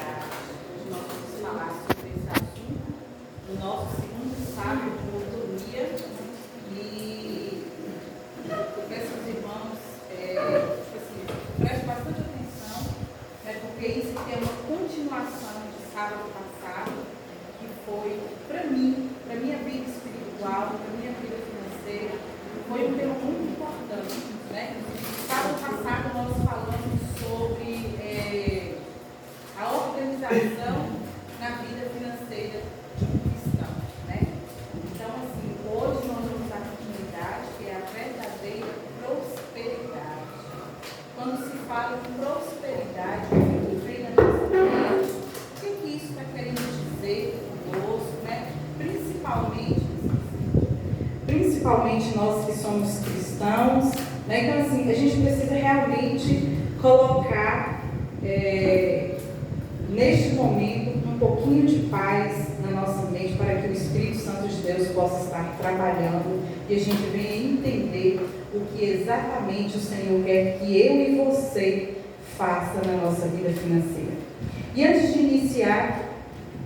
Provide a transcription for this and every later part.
prosperidade. Hoje nós vamos falar sobre esse assunto no nosso segundo sábado de autonomia. E eu peço aos irmãos, prestem bastante atenção, porque isso aqui é uma continuação de sábado passado, que foi, para mim, para a minha vida espiritual, para a minha vida financeira, foi um tema muito importante. Sábado passado nós falamos sobre a organização na vida financeira de um cristão. Então, assim, hoje nós vamos dar continuidade, que é a verdadeira prosperidade. Quando se fala de prosperidade, o que vem na nossa mente, o que isso está querendo dizer conosco, principalmente nós que somos cristãos. Então, assim, a gente precisa realmente colocar, neste momento, um pouquinho de paz na nossa mente, para que o Espírito Santo de Deus possa estar trabalhando e a gente venha entender o que exatamente o Senhor quer que eu e você faça na nossa vida financeira. E antes de iniciar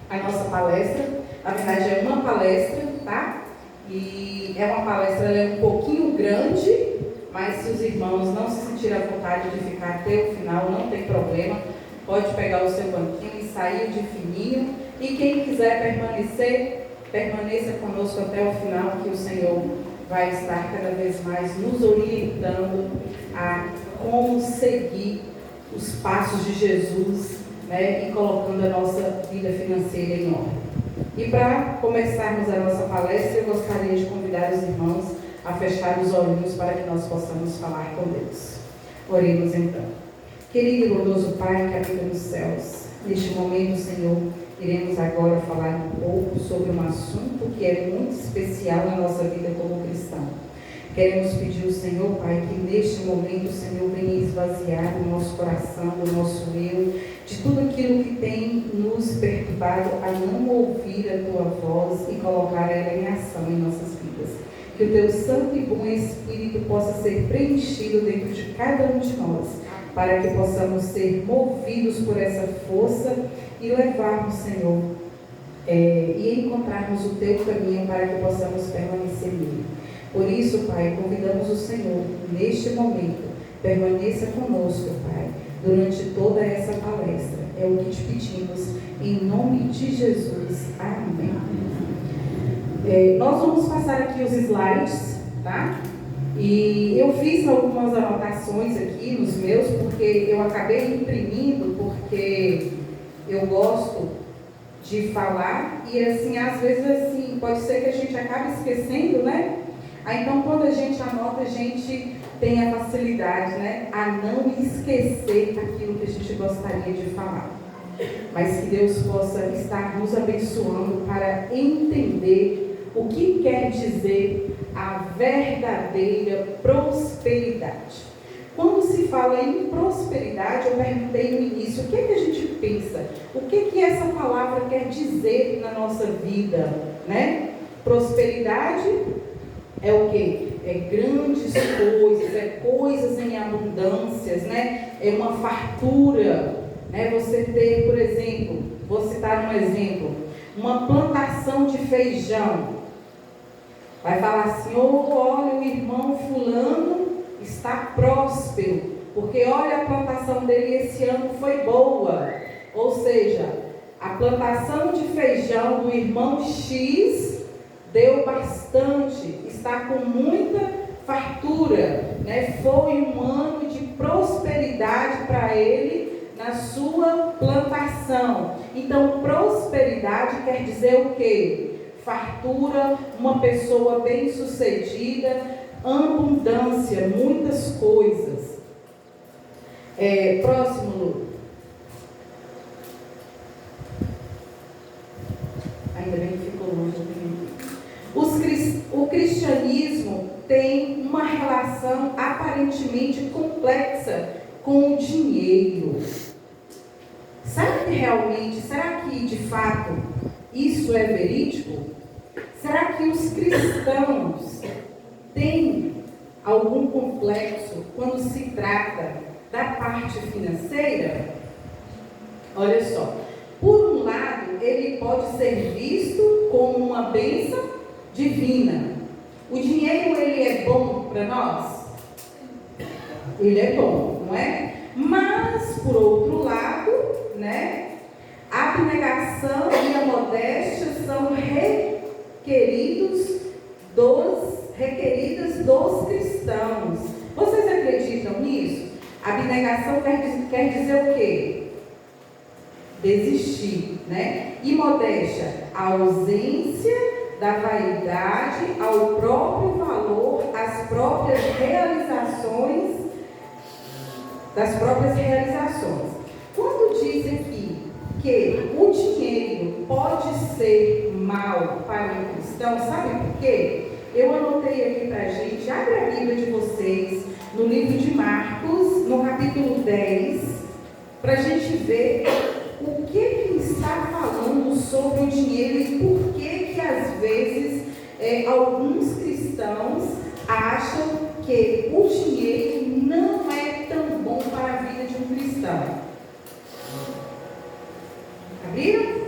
a nossa palestra, na verdade é uma palestra, tá? E é uma palestra, ela é um pouquinho grande, mas se os irmãos não se sentirem à vontade de ficar até o final, não tem problema. Pode pegar o seu banquinho e sair de fininho. E quem quiser permanecer, permaneça conosco até o final, que o Senhor vai estar cada vez mais nos orientando a como seguir os passos de Jesus, e colocando a nossa vida financeira em ordem. E para começarmos a nossa palestra, eu gostaria de convidar os irmãos a fechar os olhinhos para que nós possamos falar com Deus. Oremos então. Querido e bondoso Pai que habita nos céus, neste momento, Senhor, iremos agora falar um pouco sobre um assunto que é muito especial na nossa vida como cristão. Queremos pedir ao Senhor, Pai, que neste momento o Senhor venha esvaziar o nosso coração, o nosso eu, de tudo aquilo que tem nos perturbado a não ouvir a Tua voz e colocar ela em ação em nossas vidas. Que o Teu santo e bom Espírito possa ser preenchido dentro de cada um de nós, para que possamos ser movidos por essa força e levarmos, Senhor, e encontrarmos o Teu caminho para que possamos permanecer nele. Por isso, Pai, convidamos o Senhor, neste momento, permaneça conosco, Pai, durante toda essa palestra. É o que te pedimos, em nome de Jesus. Amém. Nós vamos passar aqui os slides, tá? E eu fiz algumas anotações aqui nos meus, porque eu acabei imprimindo, porque eu gosto de falar, e assim, às vezes assim, pode ser que a gente acabe esquecendo, Então, quando a gente anota, a gente tem a facilidade, a não esquecer aquilo que a gente gostaria de falar. Mas que Deus possa estar nos abençoando para entender o que quer dizer a verdadeira prosperidade. Quando se fala em prosperidade, eu perguntei no início, o que é que a gente pensa? O que essa palavra quer dizer na nossa vida, Prosperidade é o quê? É grandes coisas, é coisas em abundâncias, É uma fartura, Você ter, por exemplo, vou citar um exemplo, uma plantação de feijão. Vai falar assim, olha, o irmão fulano está próspero, porque olha, a plantação dele esse ano foi boa. Ou seja, a plantação de feijão do irmão X deu bastante, está com muita fartura, Foi um ano de prosperidade para ele na sua plantação. Então, prosperidade quer dizer o quê? Fartura, uma pessoa bem-sucedida, abundância, muitas coisas. Próximo, Lu. Ainda bem que ficou longe do o cristianismo tem uma relação aparentemente complexa com o dinheiro. Será que de fato isso é verídico? Será que os cristãos têm algum complexo quando se trata da parte financeira? Olha só, ele pode ser visto como uma bênção divina. O dinheiro, ele é bom para nós? Ele é bom, não é? Mas, por outro lado, né, a abnegação e a modéstia são requeridas dos cristãos. Vocês acreditam nisso? Abnegação quer dizer o quê? Desistir, né? E modéstia, a ausência da vaidade ao próprio valor, às próprias realizações, das próprias realizações. Quando diz aqui que o dinheiro pode ser mal para um cristão, sabe por quê? Eu anotei aqui para a gente, abre a Bíblia de vocês, no livro de Marcos, no capítulo 10, para a gente ver o que está falando sobre o dinheiro e por que às vezes alguns cristãos acham que o dinheiro não é tão bom para a vida de um cristão. Abriram?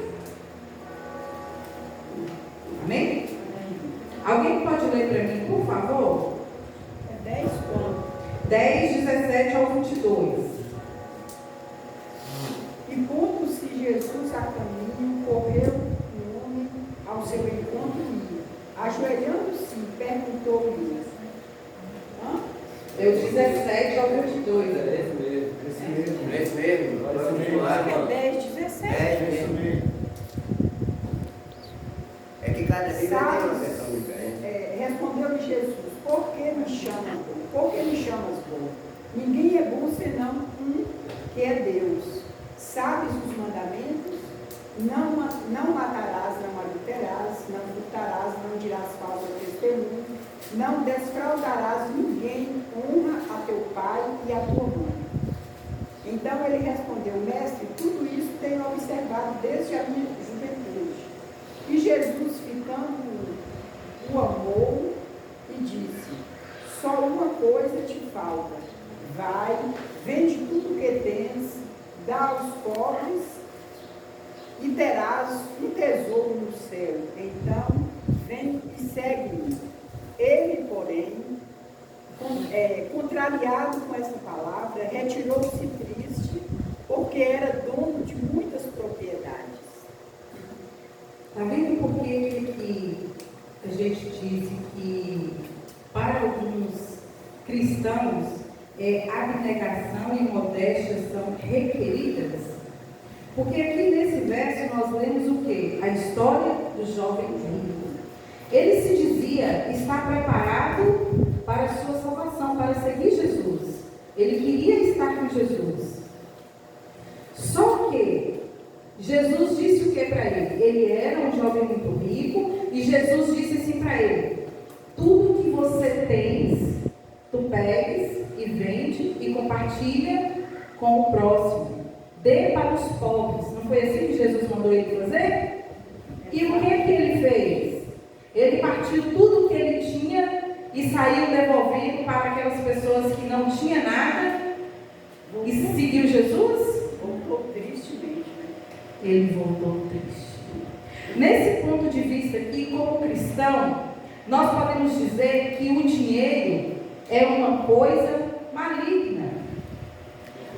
Amém? Alguém pode ler para mim, por favor? É 10 pontos. 10, 17 ao 22. E pondo-se Jesus a caminho, correu um homem ao seu encontro e, ajoelhando-se, perguntou-lhe. É o 17 ao 22. É esse mesmo. É 10, 17. É que cada dia tem uma versão diferente. Respondeu-lhe Jesus, por que me chamas bom? Por que me chamas bom? Ninguém é bom senão um, que é Deus. Sabes os mandamentos? Não matarás, não adulterarás, não furtarás, não dirás falso testemunho, não desfraudarás ninguém, honra a teu pai e a tua mãe. Então ele respondeu, mestre, tudo isso tenho observado desde a minha juventude. E Jesus, ficando, o amou e disse, só uma coisa te falta, vai, vende tudo que tens, dá aos pobres e terás um tesouro no céu. Então, vem e segue-me. Ele, porém, contrariado com essa palavra, retirou-se triste, porque era dono de muitas propriedades. Está vendo por que a gente diz que para alguns cristãos abnegação e modéstia são requeridas? Porque aqui nesse verso nós lemos o quê? A história do jovem rico. Ele se dizia estar preparado para a sua salvação, para seguir Jesus. Ele queria estar com Jesus. Só que Jesus disse o que para ele? Ele era um jovem muito rico e Jesus disse assim para ele, tudo que você tens, tu pegues e vende e compartilha com o próximo. Dê para os pobres. Não foi assim que Jesus mandou ele fazer? E o que ele fez? Ele partiu tudo o que ele tinha e saiu devolvendo para aquelas pessoas que não tinham nada e seguiu Jesus? Voltou tristemente, né? Ele voltou triste. Nesse ponto de vista aqui, como cristão, nós podemos dizer que o dinheiro é uma coisa maligna.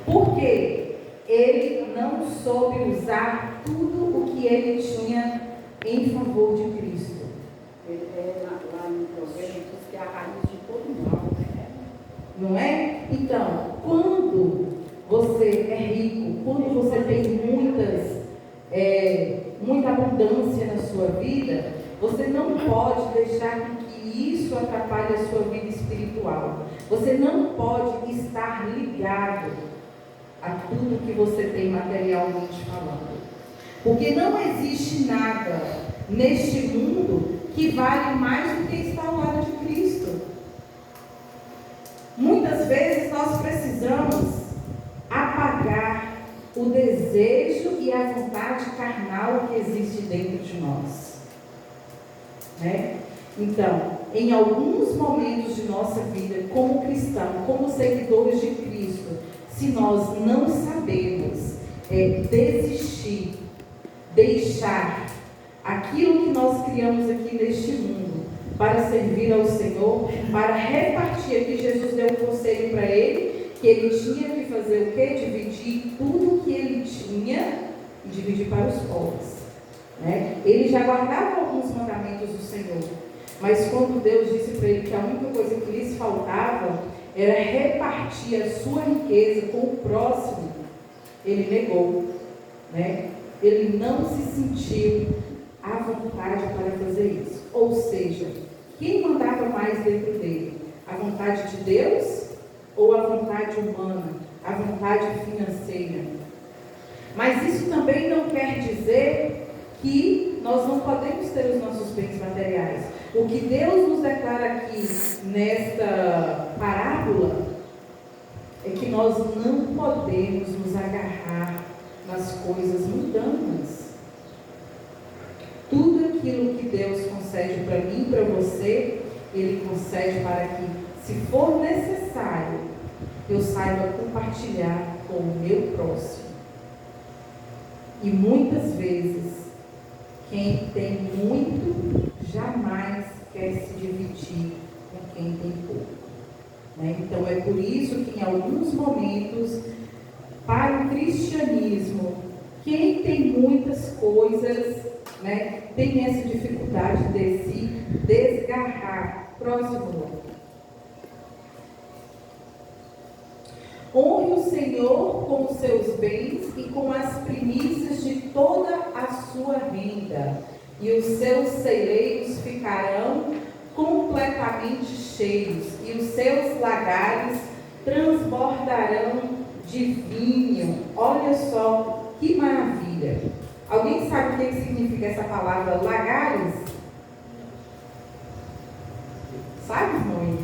Por quê? Ele não soube usar tudo o que ele tinha em favor de Cristo. Lá no provérbio diz que é a raiz de todo mal, né? Não é? Então, quando você é rico, quando você tem muita abundância na sua vida, você não pode deixar que isso atrapalhe a sua vida espiritual. Você não pode estar ligado a tudo que você tem materialmente falando. Porque não existe nada neste mundo que vale mais do que estar ao lado de Cristo. Muitas vezes nós precisamos apagar o desejo e a vontade carnal que existe dentro de nós. Né? Então, em alguns momentos de nossa vida, como cristão, como seguidores de Cristo, se nós não sabemos desistir deixar aquilo que nós criamos aqui neste mundo para servir ao Senhor, para repartir. Aqui Jesus deu um conselho para ele, que ele tinha que fazer o quê? Dividir tudo que ele tinha e dividir para os pobres. Né? Ele já guardava alguns mandamentos do Senhor, mas quando Deus disse para ele que a única coisa que lhes faltava era repartir a sua riqueza com o próximo, ele negou, né? Ele não se sentiu à vontade para fazer isso. Ou seja, quem mandava mais dentro dele? A vontade de Deus ou a vontade humana? A vontade financeira? Mas isso também não quer dizer que nós não podemos ter os nossos bens materiais. O que Deus nos declara aqui nesta parábola é que nós não podemos nos agarrar nas coisas mundanas. Tudo aquilo que Deus concede para mim e para você, Ele concede para que, se for necessário, eu saiba compartilhar com o meu próximo. E muitas vezes, quem tem muito jamais quer se dividir com quem tem pouco. Né? Então é por isso que em alguns momentos, para o cristianismo, quem tem muitas coisas, né, tem essa dificuldade de se desgarrar. Próximo. Honre o Senhor com os seus bens e com as primícias de toda a sua renda, e os seus celeiros ficarão completamente cheios, e os seus lagares transbordarão de vinho. Olha só que maravilha! Alguém sabe o que significa essa palavra lagares? Sabe, irmão?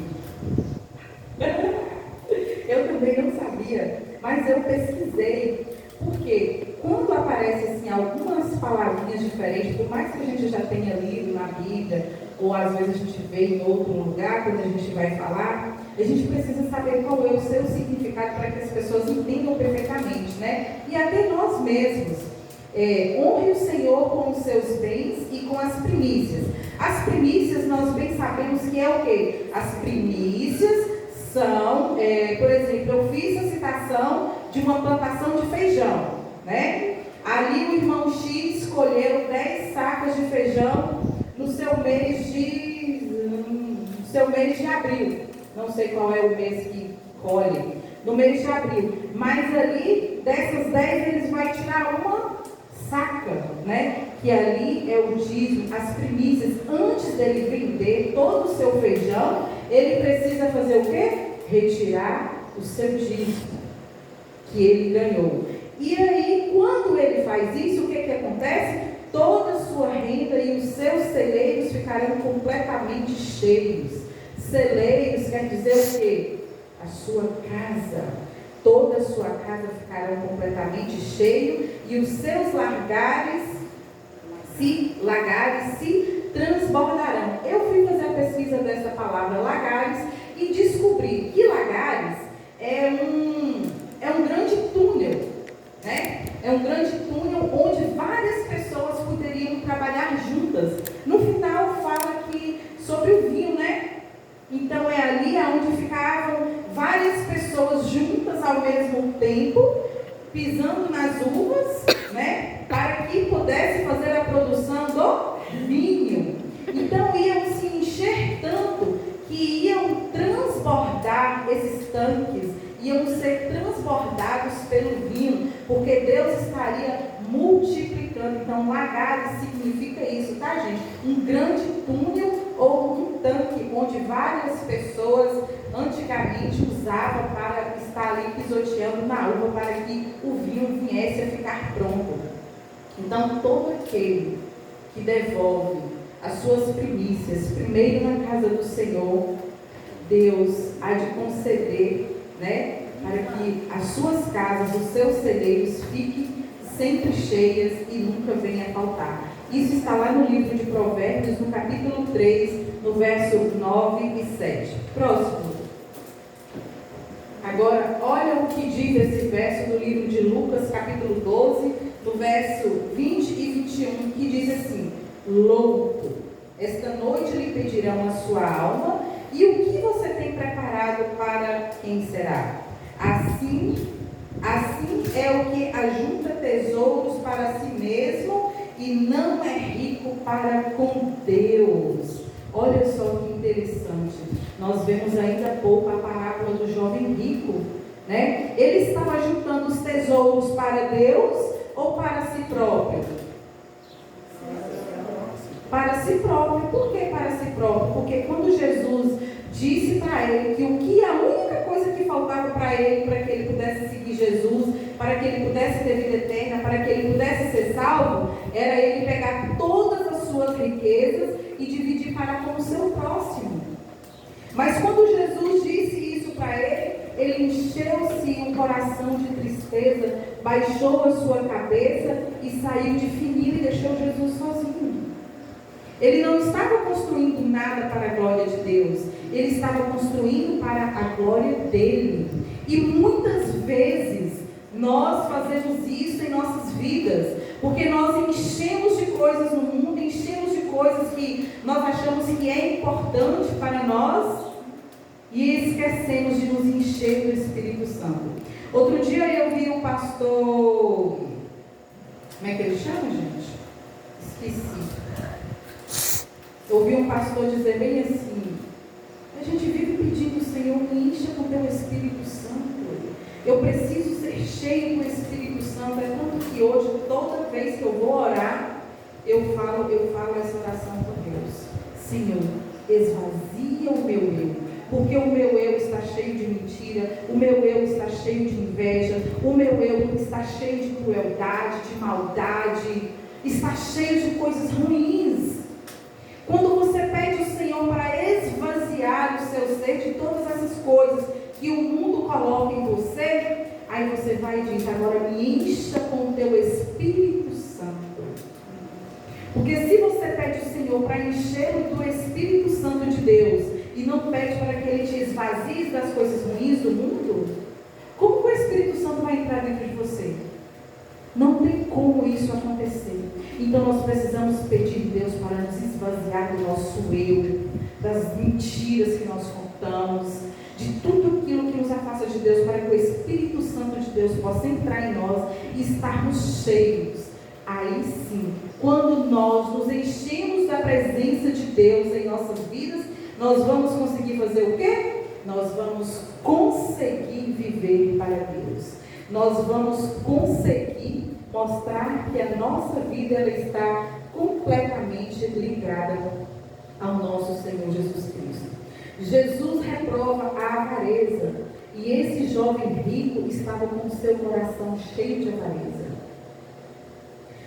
Eu também não sabia, mas eu pesquisei, porque quando aparece assim algumas palavrinhas diferentes, por mais que a gente já tenha lido na Bíblia, ou às vezes a gente vê em outro lugar, quando a gente vai falar, a gente precisa saber qual é o seu significado para que as pessoas entendam perfeitamente, né? E até nós mesmos. Honre o Senhor com os seus bens e com as primícias. As primícias nós bem sabemos que é o quê? As primícias são, por exemplo, eu fiz a citação de uma plantação de feijão, né? Ali o irmão X escolheu 10 sacas de feijão no seu mês de abril. Não sei qual é o mês que colhe, no mês de abril. Mas ali, dessas 10, eles vão tirar uma saca, né? Que ali é o dízimo, as primícias. Antes dele vender todo o seu feijão, ele precisa fazer o quê? Retirar o seu dízimo que ele ganhou. E aí, quando ele faz isso, o que acontece? Toda a sua renda e os seus celeiros ficarão completamente cheios. Celeiros quer dizer o quê? A sua casa. Toda a sua casa ficarão completamente cheio e os seus lagares se transbordarão. Eu fui fazer a pesquisa dessa palavra lagares e descobri que lagares é um grande túnel, né? É um grande túnel onde várias pessoas poderiam trabalhar juntas. No final fala aqui sobre o vinho, né? Então é ali onde ficavam várias pessoas juntas ao mesmo tempo, pisando nas uvas, né? Para que pudesse fazer a produção do vinho. Então iam se enxertando que iam transbordar esses tanques, iam ser transbordados pelo vinho, porque Deus estaria multiplicando. Então, lagares significa isso, tá, gente? Um grande túnel ou um tanque onde várias pessoas antigamente usavam para estar ali pisoteando na uva para que o vinho viesse a ficar pronto. Então, todo aquele que devolve as suas primícias primeiro na casa do Senhor, Deus há de conceder, né, para que as suas casas, os seus celeiros fiquem sempre cheias e nunca venha a faltar. Isso está lá no livro de Provérbios, no capítulo 3, no verso 9 e 7. Próximo. Agora, olha o que diz esse verso do livro de Lucas, capítulo 12, no verso 20 e que diz assim: louco, esta noite lhe pedirão a sua alma, e o que você tem preparado para quem será? Assim é o que ajunta tesouros para si mesmo e não é rico para com Deus. Olha só que interessante. Nós vemos ainda há pouco a parábola do jovem rico, né? Ele estava juntando os tesouros para Deus ou para si próprio? Para si próprio. Por que para si próprio? Porque quando Jesus disse para ele que a única coisa que faltava para que ele pudesse seguir Jesus, para que ele pudesse ter vida eterna, para que ele pudesse ser salvo, era ele pegar todas as suas riquezas e dividir para com o seu próximo. Mas quando Jesus disse isso para ele encheu-se um coração de tristeza, baixou a sua cabeça e saiu de fininho e deixou Jesus sozinho. Ele não estava construindo nada para a glória de Deus, ele estava construindo para a glória dele. E muitas vezes nós fazemos isso em nossas vidas, porque nós enchemos de coisas no mundo, enchemos de coisas que nós achamos que é importante para nós e esquecemos de nos encher do Espírito Santo. Outro dia eu vi um pastor, como é que ele chama, gente? Esqueci. Eu ouvi um pastor dizer bem assim: a gente vive pedindo, Senhor, me encha com teu Espírito Santo. Eu preciso ser cheio do Espírito Santo. É tanto que hoje, toda vez que eu vou orar, eu falo essa oração com Deus: Senhor, esvazia o meu eu. Porque o meu eu está cheio de mentira, o meu eu está cheio de inveja, o meu eu está cheio de crueldade, de maldade, está cheio de coisas ruins. Quando você pede ao Senhor para esvaziar o seu ser de todas essas coisas que o mundo coloca em você, aí você vai e diz: agora me encha com o teu Espírito Santo. Porque se você pede ao Senhor para encher do Espírito Santo de Deus e não pede para que Ele te esvazie das coisas ruins do mundo, como o Espírito Santo vai entrar dentro de você? Não tem como isso acontecer. Então nós precisamos pedir a Deus para nos esvaziar do nosso eu, das mentiras que nós contamos, de tudo aquilo que nos afasta de Deus, para que o Espírito Santo de Deus possa entrar em nós e estarmos cheios. Aí sim, quando nós nos enchemos da presença de Deus em nossas vidas, nós vamos conseguir fazer o quê? Nós vamos conseguir viver para Deus. Nós vamos conseguir mostrar que a nossa vida ela está completamente ligada ao nosso Senhor Jesus Cristo. Jesus reprova a avareza, e esse jovem rico estava com o seu coração cheio de avareza.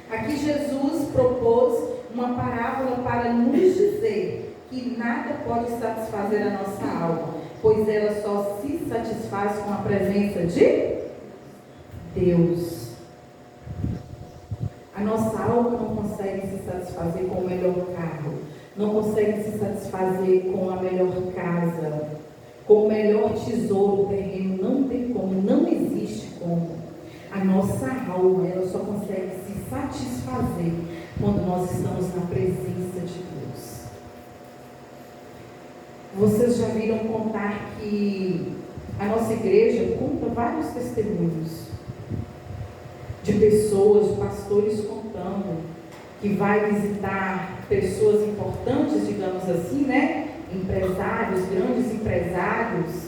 Aqui Jesus propôs uma parábola para nos dizer que nada pode satisfazer a nossa alma, pois ela só se satisfaz com a presença de Deus. A nossa alma não consegue se satisfazer com o melhor carro, não consegue se satisfazer com a melhor casa, com o melhor tesouro terreno. Não tem como, não existe como. A nossa alma, ela só consegue se satisfazer quando nós estamos na presença de Deus. Vocês já viram contar que a nossa igreja conta vários testemunhos de pessoas, de pastores contando que vai visitar pessoas importantes, digamos assim, né? Empresários, grandes empresários.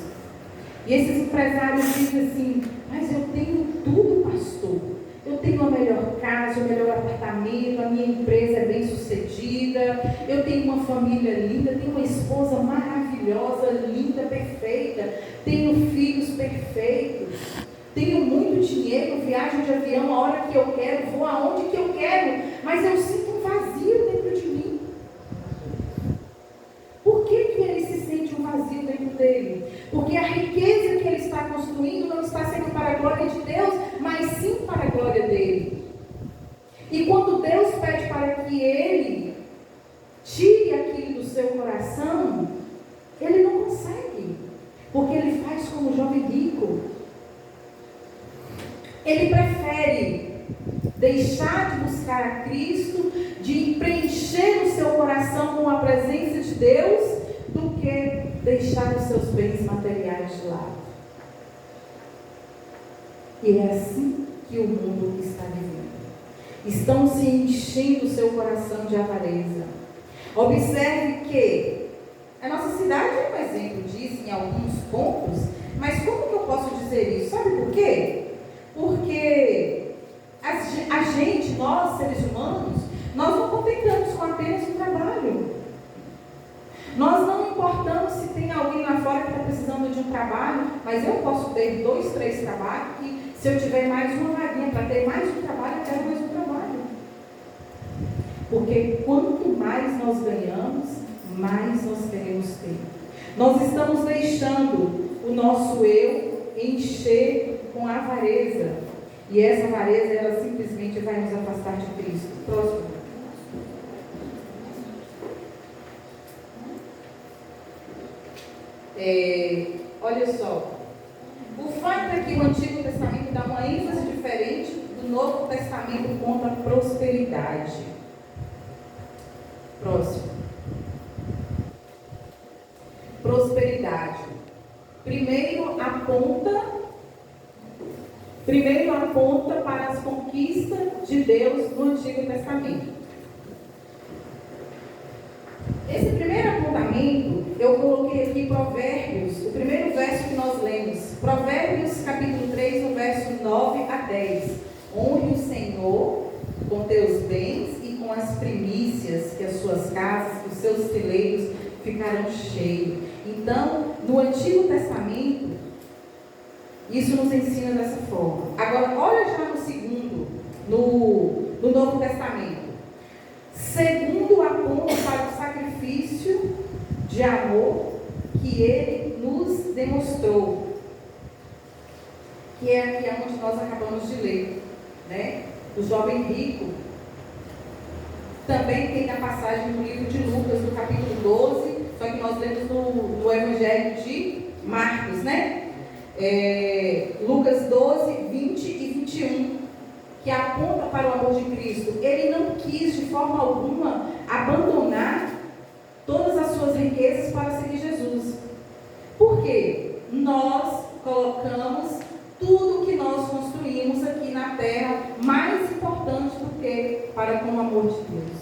E esses empresários dizem assim: mas eu tenho tudo, pastor. Eu tenho a melhor casa, o melhor apartamento, a minha empresa é bem sucedida, eu tenho uma família linda, tenho uma esposa maravilhosa, linda, perfeita, tenho filhos perfeitos, tenho muito dinheiro, viajo de avião a hora que eu quero, vou aonde que eu quero, mas eu sinto um vazio dentro de mim. Por que ele se sente um vazio dentro dele? Porque a riqueza que ele está construindo não está sendo para a glória de Deus, mas sim para a glória dele. E quando Deus pede para que ele tire aquilo do seu coração, ele não consegue, porque ele faz como o jovem rico. Ele prefere deixar de buscar a Cristo, de preencher o seu coração com a presença de Deus, do que deixar os seus bens materiais de lado. E é assim que o mundo está vivendo. Estão se enchendo o seu coração de avareza. Observe que a nossa cidade é um exemplo disso em alguns pontos, mas como que eu posso dizer isso? Sabe por quê? Porque a gente, nós seres humanos, nós não contentamos com apenas o trabalho. Nós não importamos se tem alguém lá fora que está precisando de um trabalho, mas eu posso ter 2, 3 trabalhos e se eu tiver mais uma vaguinha para ter mais um trabalho, eu quero mais um trabalho. Porque quanto mais nós ganhamos, mais nós queremos ter. Nós estamos deixando o nosso eu encher com avareza. E essa avareza, ela simplesmente vai nos afastar de Cristo. Próximo. Olha só. O fato é que o Antigo Testamento dá uma ênfase diferente do Novo Testamento quanto à prosperidade. Próximo. Prosperidade. Primeiro aponta para as conquistas de Deus no Antigo Testamento. Esse primeiro apontamento, eu coloquei aqui Provérbios, o primeiro verso que nós lemos. Provérbios, capítulo 3, no verso 9 a 10. Honre o Senhor com teus bens e com as primícias, que as suas casas, que os seus celeiros ficarão cheios. Então, no Antigo Testamento, isso nos ensina dessa forma. Agora, olha já no segundo, no Novo Testamento. Segundo aponta para o sacrifício de amor que ele nos demonstrou. Que é aqui onde nós acabamos de ler, né? O jovem rico. Também tem na passagem no livro de Lucas, no capítulo 12, só que nós lemos no Evangelho de Marcos, né? Lucas 12, 20 e 21, que aponta para o amor de Cristo. Ele não quis de forma alguma abandonar todas as suas riquezas para seguir Jesus. Por quê? Nós colocamos tudo que nós construímos aqui na terra mais importante do que para com o amor de Deus.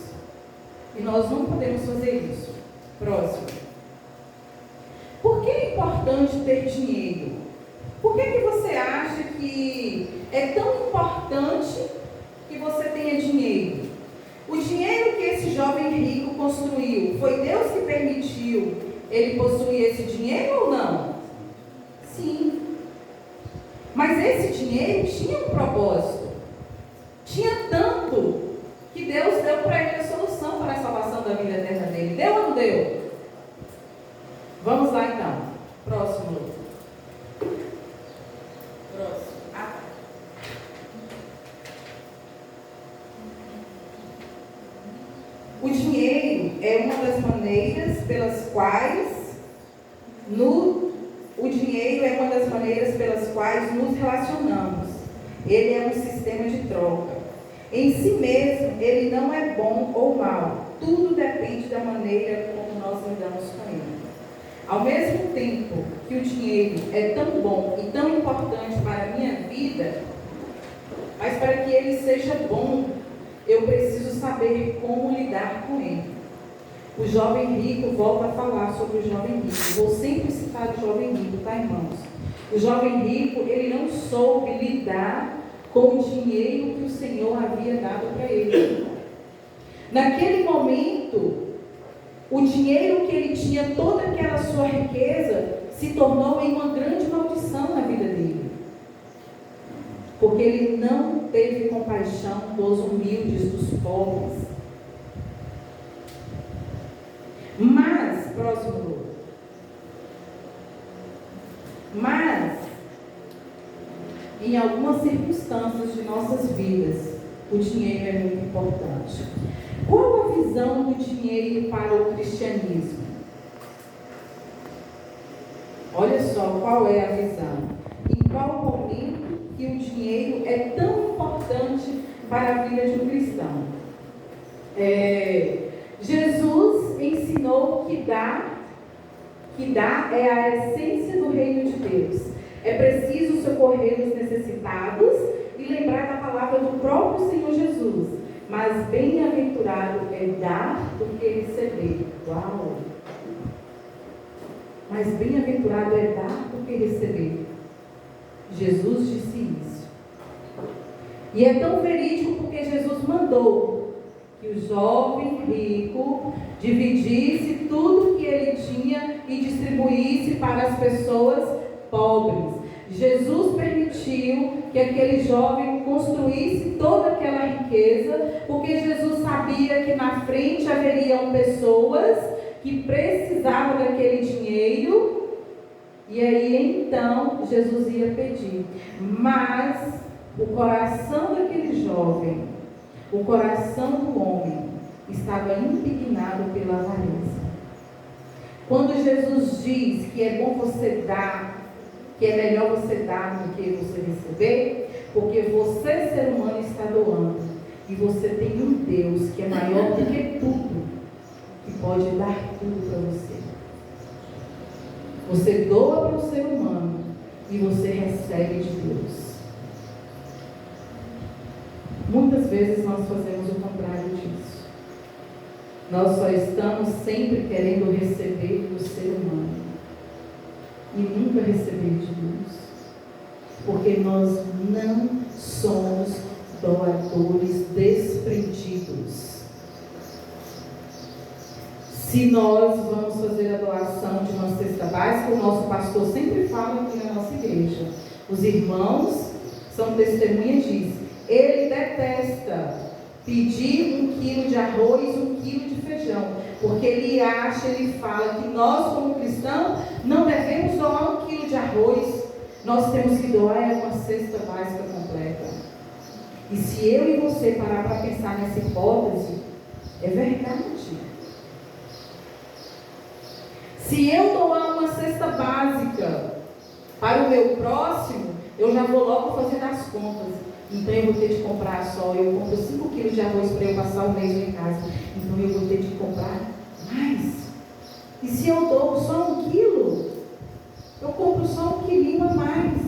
E nós não podemos fazer isso. Próximo. Por que é importante ter dinheiro? Por que você acha que é tão importante que você tenha dinheiro? O dinheiro que esse jovem rico construiu, foi Deus que permitiu ele possuir esse dinheiro ou não? Sim. Mas esse dinheiro tinha um propósito. Tinha tanto que Deus deu para ele a solução para a salvação da vida eterna dele. Deu ou não deu? Vamos lá então. Próximo. O dinheiro é uma das maneiras pelas quais nos relacionamos. Ele é um sistema de troca. Em si mesmo, ele não é bom ou mau. Tudo depende da maneira como nós lidamos com ele. Ao mesmo tempo que o dinheiro é tão bom e tão importante para a minha vida, mas para que ele seja bom, eu preciso saber como lidar com ele. O jovem rico, volta a falar sobre o jovem rico. Vou sempre citar o jovem rico, tá, irmãos? O jovem rico, ele não soube lidar com o dinheiro que o Senhor havia dado para ele. Naquele momento, o dinheiro que ele tinha, toda aquela sua riqueza, se tornou em uma grande maldição na vida dele. Porque ele não teve compaixão dos humildes, dos pobres. Mas, próximo. Mas, em algumas circunstâncias de nossas vidas, o dinheiro é muito importante. Qual a visão do dinheiro para o cristianismo? Olha só qual é a visão. Em qual momento que o dinheiro é tão importante para a vida de um cristão. Jesus ensinou que dar é a essência do reino de Deus. É preciso socorrer os necessitados e lembrar da palavra do próprio Senhor Jesus. Mas bem-aventurado é dar do que receber. Uau! Mas bem-aventurado é dar do que receber. Jesus disse isso. E é tão verídico porque Jesus mandou que o jovem rico dividisse tudo que ele tinha e distribuísse para as pessoas pobres. Jesus permitiu que aquele jovem construísse toda aquela riqueza, porque Jesus sabia que na frente haveriam pessoas que precisavam daquele dinheiro, e aí então Jesus ia pedir. Mas o coração daquele jovem, o coração do homem, estava impregnado pela avareza. Quando Jesus diz que é bom você dar, que é melhor você dar do que você receber, porque você, ser humano, está doando, e você tem um Deus que é maior do que tudo, que pode dar tudo para você. Você doa para o ser humano e você recebe de Deus. Muitas vezes nós fazemos o contrário disso. Nós só estamos sempre querendo receber do ser humano e nunca receber de Deus, porque nós não somos doadores desprendidos. Se nós vamos fazer a doação de uma cesta básica, o nosso pastor sempre fala aqui na nossa igreja, os irmãos são testemunhas disso. Ele detesta pedir 1 quilo de arroz, 1 quilo de feijão, porque ele fala que nós, como cristãos, não devemos doar 1 quilo de arroz, nós temos que doar uma cesta básica completa. E se eu e você parar para pensar nessa hipótese, é verdade. Se eu doar uma cesta básica para o meu próximo, eu já vou logo fazendo as contas. Então eu vou ter de comprar só, eu compro 5 quilos de arroz para eu passar o mês em casa. Então eu vou ter de comprar mais. E se eu dou só 1 quilo, eu compro só 1 quilinho a mais.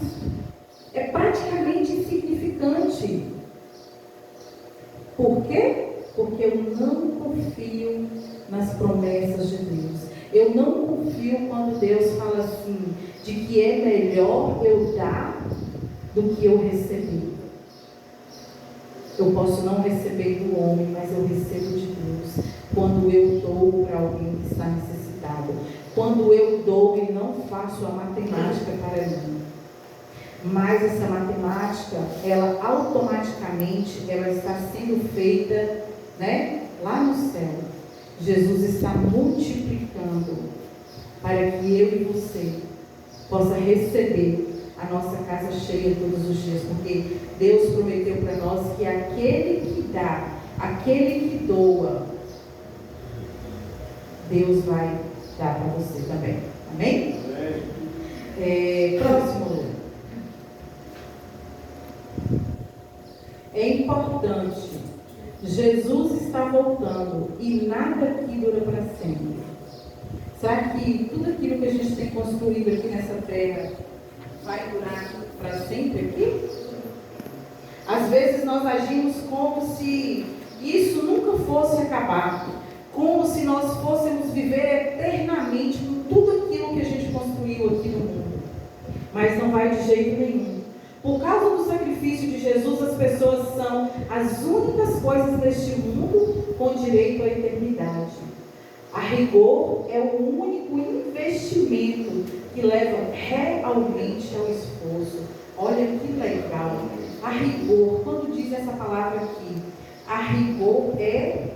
É praticamente insignificante. Por quê? Porque eu não confio nas promessas de Deus. Eu não confio quando Deus fala assim, de que é melhor eu dar do que eu receber. Eu posso não receber do homem, mas eu recebo de Deus. Quando eu dou para alguém que está necessitado. Quando eu dou e não faço a matemática para mim. Mas essa matemática, ela automaticamente, ela está sendo feita, lá no céu. Jesus está multiplicando para que eu e você possa receber a nossa casa cheia todos os dias, porque Deus prometeu para nós que aquele que dá, aquele que doa, Deus vai dar para você também. Amém? Próximo. É importante. Jesus está voltando e nada aqui dura para sempre. Será que tudo aquilo que a gente tem construído aqui nessa terra vai durar para sempre aqui? Às vezes nós agimos como se isso nunca fosse acabar, como se nós fôssemos viver eternamente com tudo aquilo que a gente construiu aqui no mundo. Mas não vai de jeito nenhum. Por causa do sacrifício de Jesus, as pessoas são as únicas coisas deste mundo com direito à eternidade. A rigor, é o único investimento que leva realmente ao esforço. Olha que legal. A rigor, quando diz essa palavra aqui, a rigor é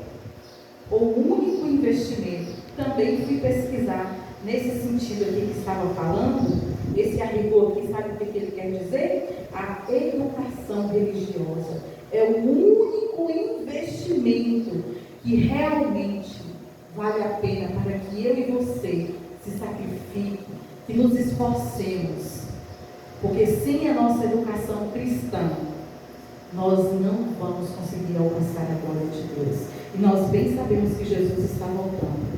o único investimento. Também fui pesquisar nesse sentido aqui que estava falando. Esse a rigor aqui, sabe o que ele quer dizer? A educação religiosa é o único investimento que realmente vale a pena para que eu e você se sacrifiquem, que nos esforcemos. Porque sem a nossa educação cristã, nós não vamos conseguir alcançar a glória de Deus. E nós bem sabemos que Jesus está voltando.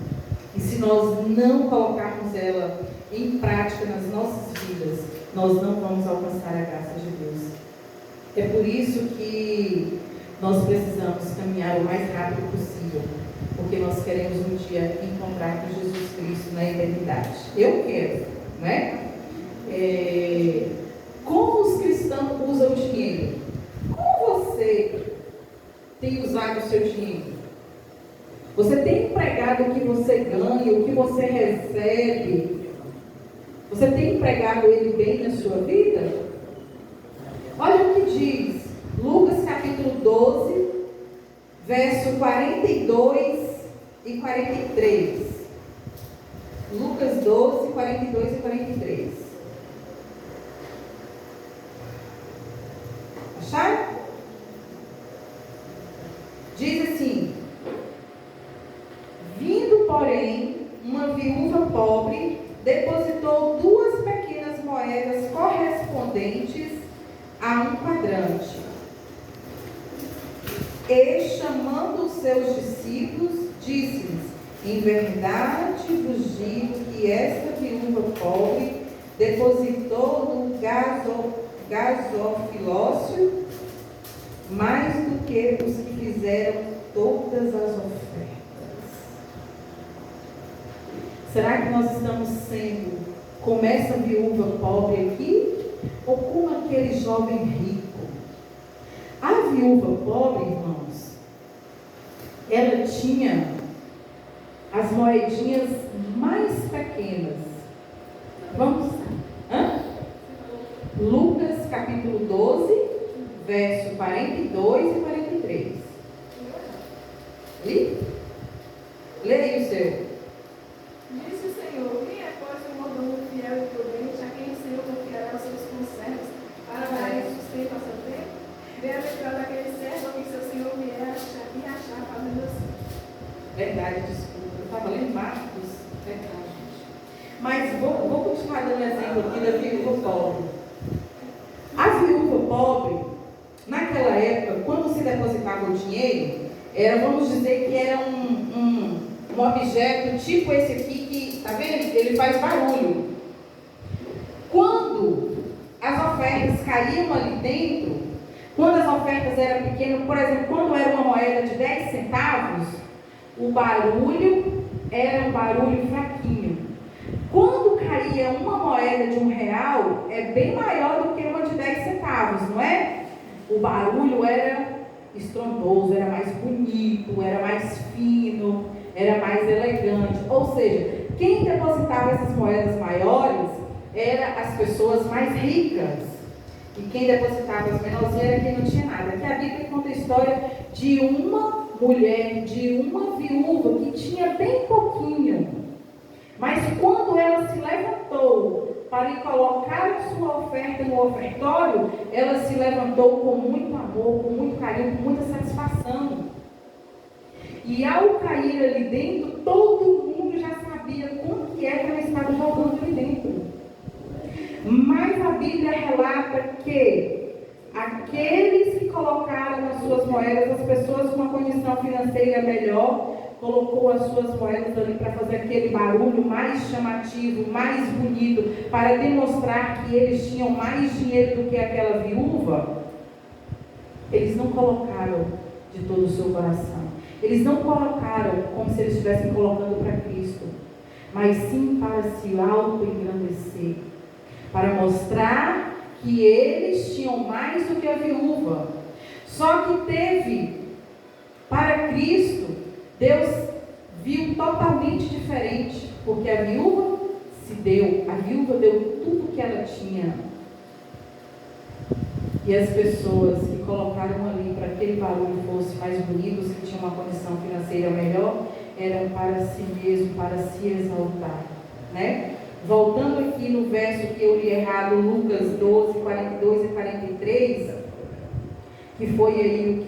E se nós não colocarmos ela em prática nas nossas vidas, nós não vamos alcançar a graça de Deus. É por isso que nós precisamos caminhar o mais rápido possível, porque nós queremos um dia encontrar com Jesus Cristo na eternidade. Eu quero, não é? Como os cristãos usam o dinheiro? Como você tem usado o seu dinheiro? Você tem empregado o que você ganha, o que você recebe? Você tem empregado ele bem na sua vida? Olha o que diz Lucas capítulo 12, verso 42 e 43. Lucas 12, 42 e 43. Acharam? Diz assim: vindo, porém, uma viúva pobre, depositou 2 pequenas moedas correspondentes a um quadrante. E, chamando os seus discípulos, disse-lhes: em verdade vos digo que esta viúva pobre depositou no gasofilócio mais do que os que fizeram todas as ofertas. Será que nós estamos sendo como essa viúva pobre aqui? Ou como aquele jovem rico? A viúva pobre, irmãos, ela tinha as moedinhas mais pequenas. Vamos? Lucas capítulo 12, verso 42 e 43. Li? Leia o seu. Disse o Senhor: quem é, pois, o mordomo fiel e prudente, a quem o Senhor confiará os seus conservos para dar sustento a seu tempo? Bem-aventurado aquele servo a quem seu Senhor vier e achar fazendo assim. Verdade, desculpa. Eu estava lendo Marcos. Verdade, gente. Mas vou continuar dando exemplo aqui da viúva pobre. A viúva pobre, naquela época, quando se depositava o dinheiro, vamos dizer que era um objeto tipo esse aqui que, tá vendo? Ele faz barulho. Quando as ofertas caíam ali dentro, quando as ofertas eram pequenas, por exemplo, quando era uma moeda de 10 centavos, o barulho era um barulho fraquinho. Quando caía uma moeda de R$1, é bem maior do que uma de 10 centavos, não é? O barulho era estrondoso, era mais bonito, era mais fino, era mais elegante. Ou seja, quem depositava essas moedas maiores eram as pessoas mais ricas. E quem depositava as menorzinhas era quem não tinha nada. Aqui a Bíblia conta a história de uma mulher, de uma viúva que tinha bem pouquinho. Mas quando ela se levantou para ir colocar sua oferta no ofertório, ela se levantou com muito amor, com muito carinho, com muita satisfação. E ao cair ali dentro, todo mundo já sabia como que ela estava jogando ali dentro. Mas a Bíblia relata que aqueles que colocaram as suas moedas, as pessoas com uma condição financeira melhor, colocou as suas moedas ali para fazer aquele barulho mais chamativo, mais bonito, para demonstrar que eles tinham mais dinheiro do que aquela viúva. Eles não colocaram de todo o seu coração. Eles não colocaram como se eles estivessem colocando para Cristo, mas sim para se auto-engrandecer, para mostrar que eles tinham mais do que a viúva. Só que teve, para Cristo, Deus viu totalmente diferente, porque a viúva deu tudo que ela tinha. E as pessoas que colocaram ali para que aquele barulho fosse mais bonito, os que tinham uma condição financeira melhor, eram para si mesmo, para se exaltar, né? Voltando aqui no verso que eu li errado, Lucas 12, 42 e 43, que foi aí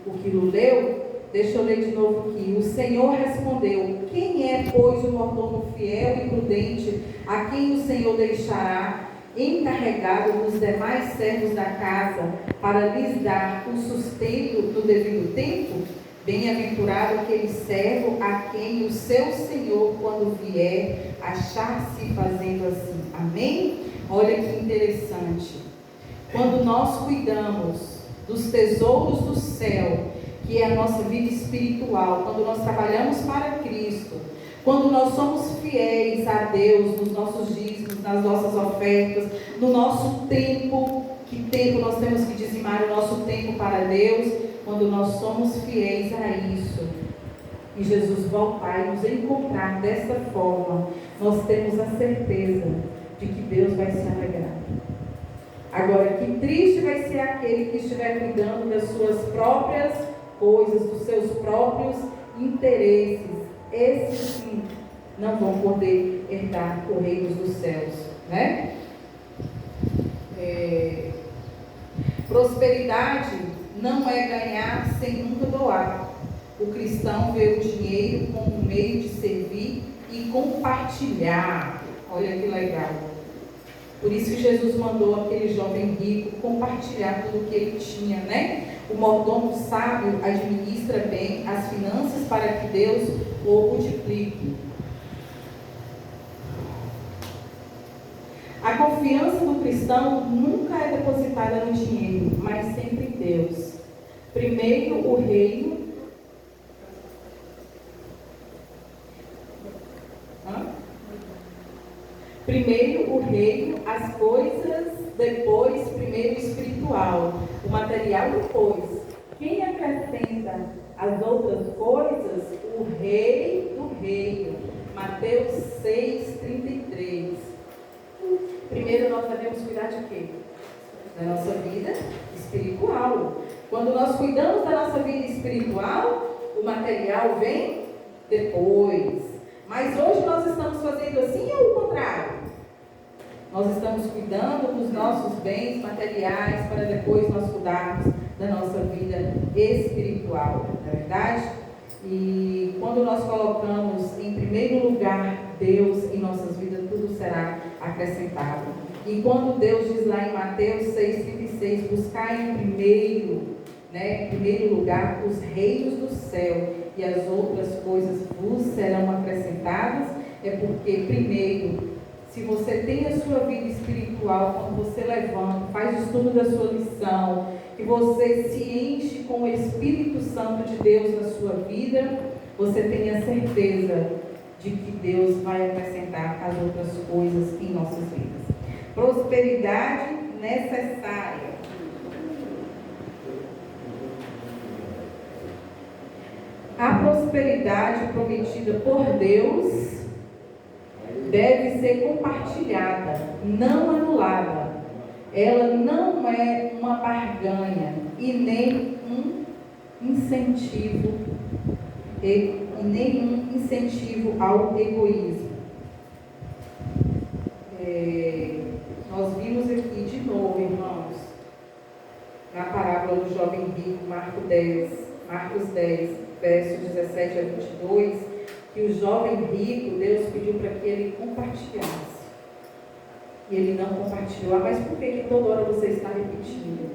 o que Lu leu, deixa eu ler de novo aqui. O Senhor respondeu: quem é, pois, o mordomo fiel e prudente, a quem o Senhor deixará encarregado dos demais servos da casa para lhes dar o sustento no devido tempo? Bem-aventurado aquele servo a quem o seu Senhor, quando vier, achar-se fazendo assim. Amém? Olha que interessante. Quando nós cuidamos dos tesouros do céu, que é a nossa vida espiritual, quando nós trabalhamos para Cristo, quando nós somos fiéis a Deus nos nossos dízimos, nas nossas ofertas, no nosso tempo, que tempo nós temos que dizimar o nosso tempo para Deus, quando nós somos fiéis a isso, e Jesus voltar e nos encontrar desta forma, nós temos a certeza de que Deus vai se alegrar. Agora, que triste vai ser aquele que estiver cuidando das suas próprias coisas, dos seus próprios interesses. Esses sim não vão poder herdar o reino dos céus, né? Prosperidade não é ganhar sem nunca doar. O cristão vê o dinheiro como um meio de servir e compartilhar. Olha que legal. Por isso que Jesus mandou aquele jovem rico compartilhar tudo o que ele tinha, né? O mordomo sábio administra bem as finanças para que Deus o multiplique. A confiança do cristão nunca é depositada no dinheiro, mas sempre em Deus. Primeiro o reino. Primeiro o reino, as coisas, depois primeiro o espiritual, o material depois. Quem acrescenta as outras coisas? O rei do reino. Mateus 6:33. Primeiro nós devemos cuidar de quê? Da nossa vida espiritual. Quando nós cuidamos da nossa vida espiritual, o material vem depois. Mas hoje nós estamos fazendo assim ou o contrário? Nós estamos cuidando dos nossos bens materiais para depois nós cuidarmos da nossa vida espiritual, não é verdade? E quando nós colocamos em primeiro lugar Deus em nossas vidas, tudo será acrescentado. E quando Deus diz lá em Mateus 6,36, buscar em primeiro lugar os reinos do céu e as outras coisas vos serão acrescentadas, é porque primeiro, se você tem a sua vida espiritual, quando você levanta, faz o estudo da sua lição, que você se enche com o Espírito Santo de Deus na sua vida, você tem a certeza de que Deus vai acrescentar as outras coisas em nossas vidas. Prosperidade necessária. A prosperidade prometida por Deus deve ser compartilhada, não anulada. Ela não é uma barganha e nem um incentivo ao egoísmo. Nós vimos aqui de novo, irmãos, na parábola do jovem rico, Marcos 10, versos 17 a 22, que o jovem rico, Deus pediu para que ele compartilhasse. E ele não compartilhou. Mas por que toda hora você está repetindo?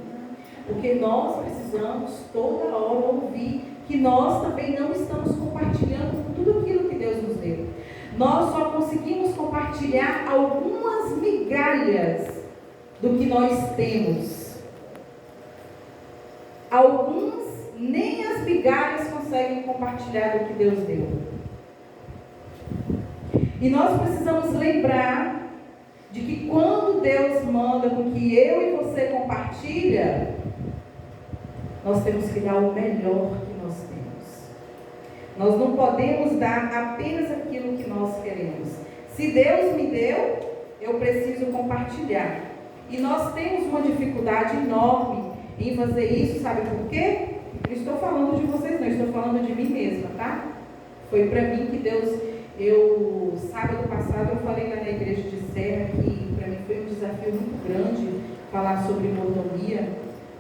Porque nós precisamos toda hora ouvir que nós também não estamos compartilhando tudo aquilo que Deus nos deu. Nós só conseguimos compartilhar algumas migalhas do que nós temos. Alguns nem as migalhas conseguem compartilhar do que Deus deu. E nós precisamos lembrar de que quando Deus manda com que eu e você compartilha, nós temos que dar o melhor que nós temos. Nós não podemos dar apenas aquilo que nós queremos. Se Deus me deu, eu preciso compartilhar. E nós temos uma dificuldade enorme em fazer isso, sabe por quê? Não estou falando de vocês não, estou falando de mim mesma, tá? Foi para mim que Deus, sábado passado eu falei lá na igreja de Serra que para mim foi um desafio muito grande falar sobre mordomia,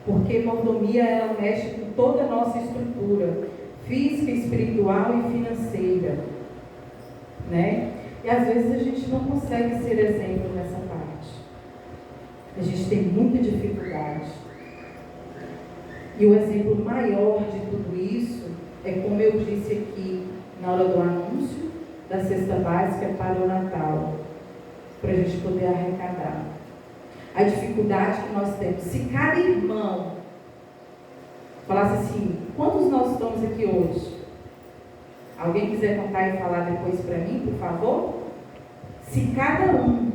porque mordomia ela mexe com toda a nossa estrutura física, espiritual e financeira, né? E às vezes a gente não consegue ser exemplo nessa parte. A gente tem muita dificuldade. E o exemplo maior de tudo isso é, como eu disse aqui na hora do anúncio da cesta básica para o Natal, para a gente poder arrecadar. A dificuldade que nós temos. Se cada irmão falasse assim: quantos nós estamos aqui hoje? Alguém quiser contar e falar depois para mim, por favor? Se cada um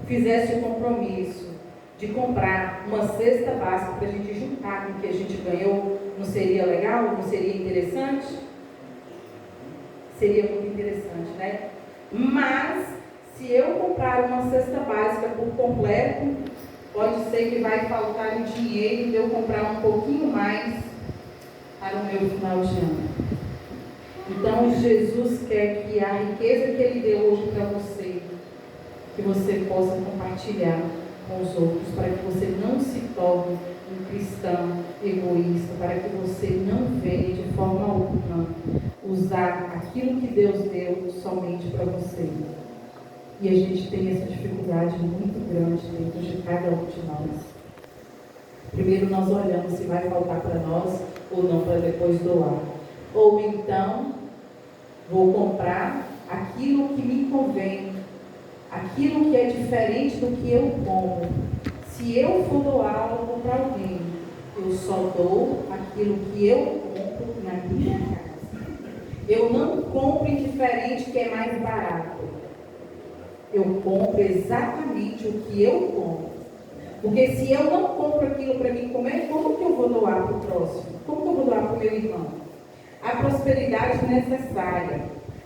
fizesse o compromisso de comprar uma cesta básica para a gente juntar com o que a gente ganhou, não seria legal? Não seria interessante? Seria muito interessante, né? Mas, se eu comprar uma cesta básica por completo, pode ser que vai faltar o dinheiro de eu comprar um pouquinho mais para o meu final de ano. Então, Jesus quer que a riqueza que Ele deu hoje para você, que você possa compartilhar com os outros, para que você não se torne um cristão egoísta, para que você não venha de forma alguma usar aquilo que Deus deu somente para você. E a gente tem essa dificuldade muito grande dentro de cada um de nós. Primeiro nós olhamos se vai faltar para nós ou não, para depois doar. Ou então, vou comprar aquilo que me convém, aquilo que é diferente do que eu como. Se eu for doar algo para alguém, eu só dou aquilo que eu compro na minha casa. Eu não compro indiferente que é mais barato. Eu compro exatamente o que eu compro. Porque se eu não compro aquilo para mim comer, como que eu vou doar para o próximo? Como que eu vou doar para o meu irmão? A prosperidade necessária.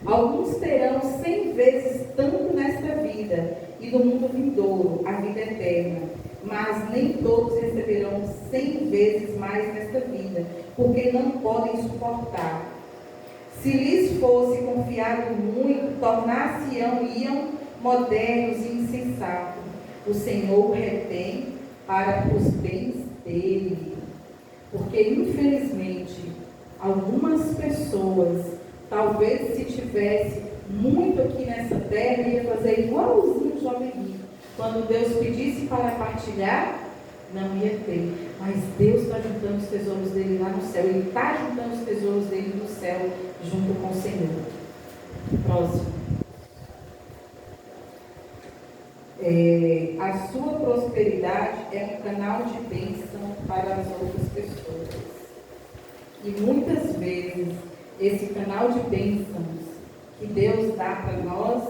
Alguns terão 100 vezes tanto nesta vida e no mundo vindouro, a vida eterna. Mas nem todos receberão 100 vezes mais nesta vida, porque não podem suportar. Se lhes fosse confiado muito, tornar-se-iam modernos e insensatos. O Senhor retém para os bens dele. Porque, infelizmente, algumas pessoas, talvez se tivesse muito aqui nessa terra, ia fazer igualzinho o jovem rico. Quando Deus pedisse para partilhar, não ia ter. Mas Deus está juntando os tesouros dele lá no céu. Ele está juntando os tesouros dele no céu, junto com o Senhor. Próximo. A sua prosperidade é um canal de bênção para as outras pessoas. E muitas vezes, esse canal de bênçãos que Deus dá para nós,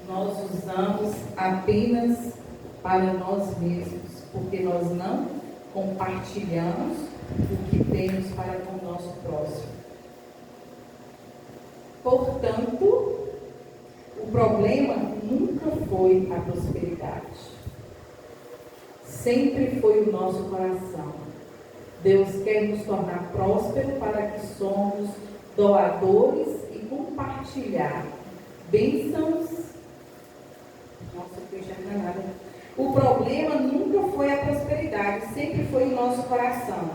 nós usamos apenas para nós mesmos, porque nós não compartilhamos o que temos para com o nosso próximo. Portanto, o problema nunca foi a prosperidade. Sempre foi o nosso coração. Deus quer nos tornar prósperos para que somos doadores e compartilhar bênçãos. Nossa, eu já não nada. O problema nunca foi a prosperidade, sempre foi o nosso coração.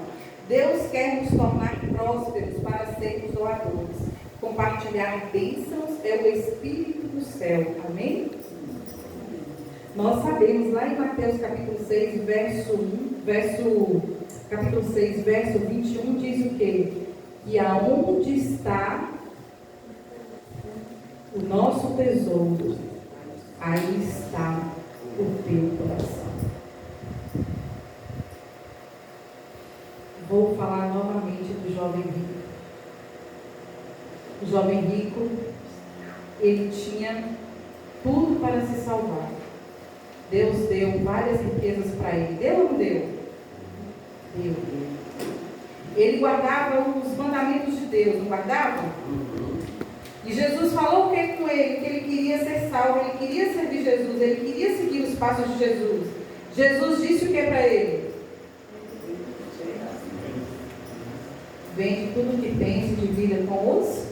Deus quer nos tornar prósperos para sermos doadores. Compartilhar bênçãos é o Espírito do céu. Amém? Nós sabemos lá em Mateus capítulo 6, capítulo 6, verso 21, diz o quê? Que aonde está o nosso tesouro, aí está o teu coração. Vou falar novamente do jovem rico. O jovem rico, ele tinha tudo para se salvar. Deus deu várias riquezas para ele. Deu ou não deu? Deu. Ele guardava os mandamentos de Deus, não guardava? E Jesus falou o que com ele? Que ele queria ser salvo, ele queria servir Jesus, ele queria seguir os passos de Jesus. Jesus disse o que para ele? Vende tudo o que tem, se divida com os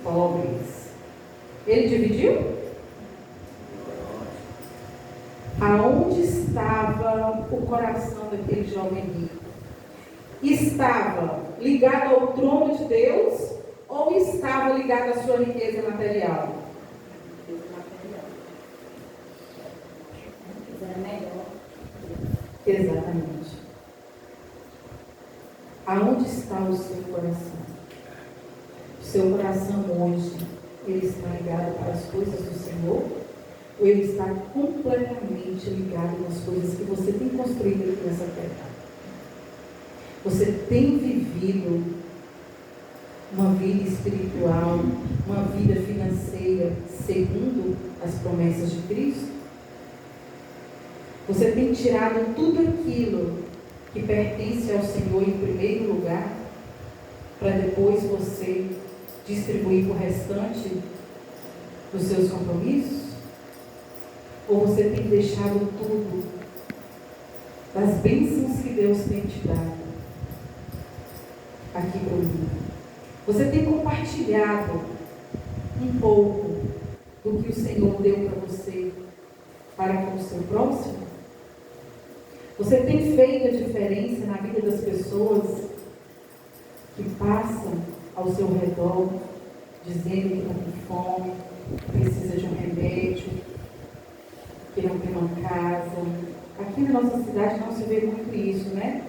pobres. Ele dividiu? Aonde estava o coração daquele jovem rico? Estava ligado ao trono de Deus ou estava ligado à sua riqueza material? Era melhor. Exatamente. Aonde está o seu coração? O seu coração hoje, ele está ligado para as coisas do Senhor? Ou ele está completamente ligado nas coisas que você tem construído aqui nessa terra? Você tem vivido uma vida espiritual, uma vida financeira segundo as promessas de Cristo? Você tem tirado tudo aquilo que pertence ao Senhor em primeiro lugar, para depois você distribuir para o restante dos seus compromissos? Ou você tem deixado tudo das bênçãos que Deus tem te dado aqui comigo? Você tem compartilhado um pouco do que o Senhor deu para você para com o seu próximo? Você tem feito a diferença na vida das pessoas que passam ao seu redor, dizendo que está com fome, que precisa de um remédio, que não tem uma casa? Aqui na nossa cidade não se vê muito isso, né?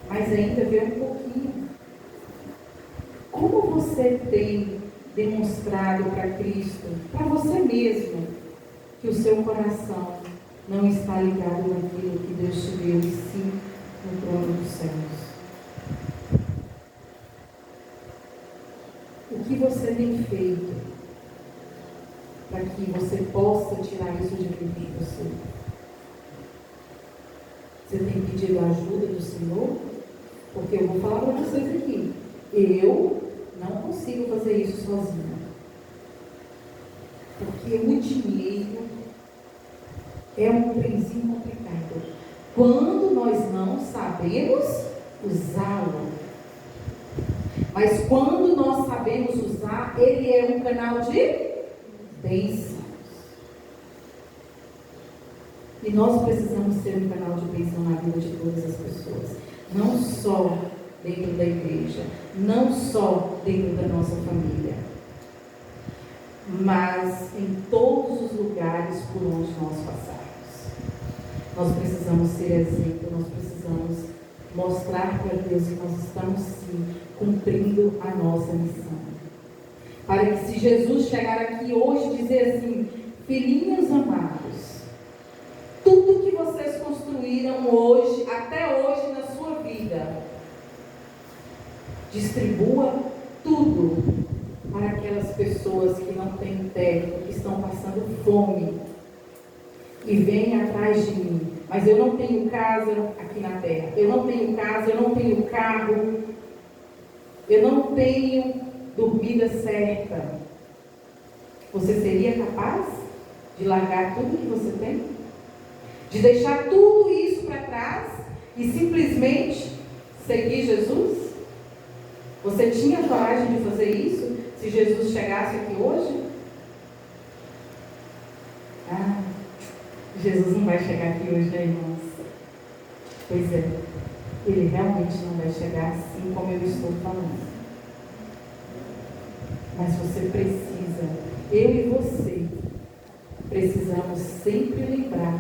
Mas ainda vê um pouquinho. Como você tem demonstrado para Cristo, para você mesmo, que o seu coração não está ligado naquilo que Deus te deu, e sim no trono dos céus? O que você tem feito para que você possa tirar isso de dentro de você? Você tem pedido a ajuda do Senhor? Porque eu vou falar para vocês aqui, eu não consigo fazer isso sozinha. Porque o dinheiro é um trenzinho complicado quando nós não sabemos usá-lo. Mas quando nós sabemos usar, ele é um canal de bênçãos. E nós precisamos ser um canal de bênção na vida de todas as pessoas. Não só dentro da igreja, não só dentro da nossa família, mas em todos os lugares por onde nós passarmos. Nós precisamos ser exemplo, nós precisamos mostrar para Deus que nós estamos sim cumprindo a nossa missão. Para que, se Jesus chegar aqui hoje e dizer assim: filhinhos amados, tudo que vocês construíram hoje, até hoje na sua vida, distribua tudo para aquelas pessoas que não têm teto, que estão passando fome, e vêm atrás de mim. Mas eu não tenho casa aqui na terra, eu não tenho casa, eu não tenho carro, eu não tenho dormida certa. Você seria capaz de largar tudo que você tem? De deixar tudo isso para trás e simplesmente seguir Jesus? Você tinha coragem de fazer isso se Jesus chegasse aqui hoje? Jesus não vai chegar aqui hoje, né, irmãos? Pois é, ele realmente não vai chegar assim como eu estou falando. Mas você precisa, eu e você, precisamos sempre lembrar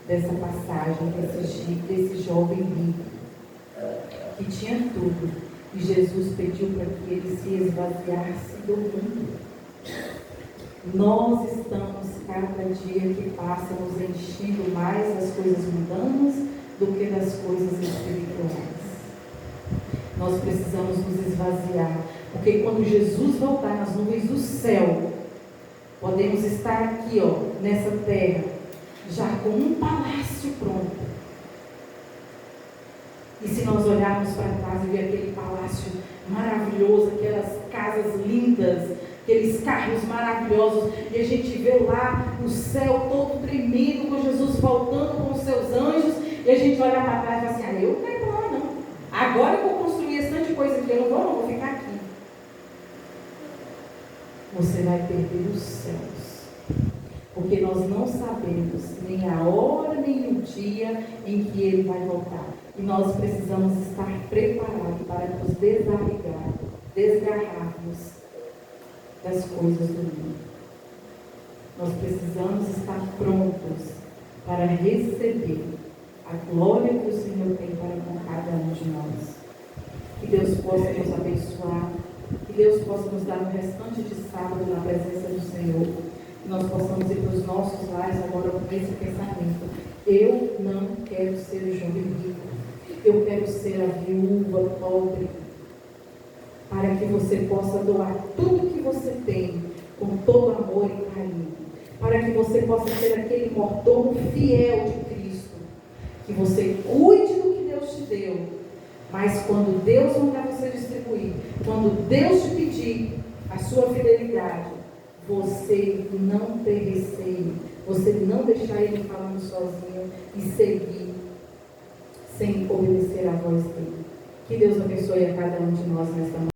dessa passagem, desse jovem rico, que tinha tudo, e Jesus pediu para que ele se esvaziasse do mundo. Nós estamos, cada dia que passa, nos enchendo mais das coisas mundanas do que das coisas espirituais. Nós precisamos nos esvaziar, porque quando Jesus voltar nas nuvens do céu, podemos estar aqui, nessa terra, já com um palácio pronto. E se nós olharmos para trás e ver aquele palácio maravilhoso, aquelas casas lindas, aqueles carros maravilhosos, e a gente vê lá o céu todo tremendo, com Jesus voltando com os seus anjos, e a gente olha para trás e fala assim: eu não quero ir para lá não, agora eu vou construir esse tanto de coisa aqui, eu não vou ficar aqui. Você vai perder os céus, porque nós não sabemos nem a hora nem o dia em que ele vai voltar, e nós precisamos estar preparados para nos desgarrarmos das coisas do mundo. Nós precisamos estar prontos para receber a glória que o Senhor tem para com cada um de nós. Que Deus possa nos abençoar, que Deus possa nos dar um restante de sábado na presença do Senhor, que nós possamos ir para os nossos lares agora com esse pensamento: eu não quero ser o jovem rico, eu quero ser a viúva pobre, para que você possa doar tudo que você tem com todo amor e carinho, para que você possa ser aquele mordomo fiel de Cristo, que você cuide do que Deus te deu, mas quando Deus mandar você distribuir, quando Deus te pedir a sua fidelidade, você não ter receio, você não deixar Ele falando sozinho e seguir sem obedecer à voz dele. Que Deus abençoe a cada um de nós nesta manhã.